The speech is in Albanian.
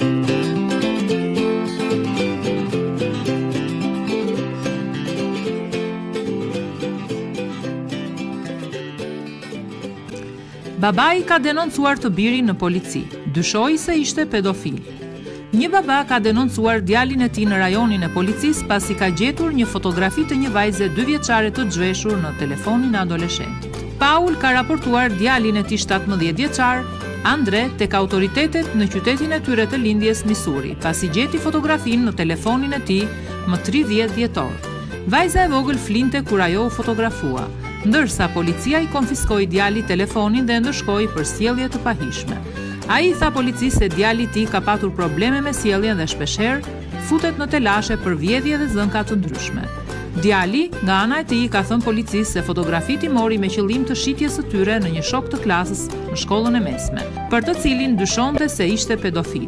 Babai ka denoncuar të birin në polici, dyshoi se ishte pedofil. Një baba ka denoncuar djalin e tij në rajonin e policisë pasi ka gjetur një fotografi të një vajze 2 vjeçare të zhveshur në telefonin e adoleshentit. Paul ka raportuar djalin e tij 17 vjeçar, Andre, tek autoritetet në qytetin e tyre të lindjes Missouri, pasi gjeti fotografinë në telefonin e tij më 30 dhjetor. Vajza e vogël flinte kur ajo u fotografua, ndërsa policia i konfiskoi djalit telefonin dhe ndëshkoi për sjellje të pahishme. Ai tha policisë se djali i tij ka patur probleme me sjelljen dhe shpeshherë futet në telashe për vjedhje dhe zënka të ndryshme. Djali, nga ana e tij, ka thënë policisë se fotografitë i mori me qëllim të shitjes së tyre në një shok të klasës në shkollën e mesme, për të cilin dyshonte se ishte pedofil.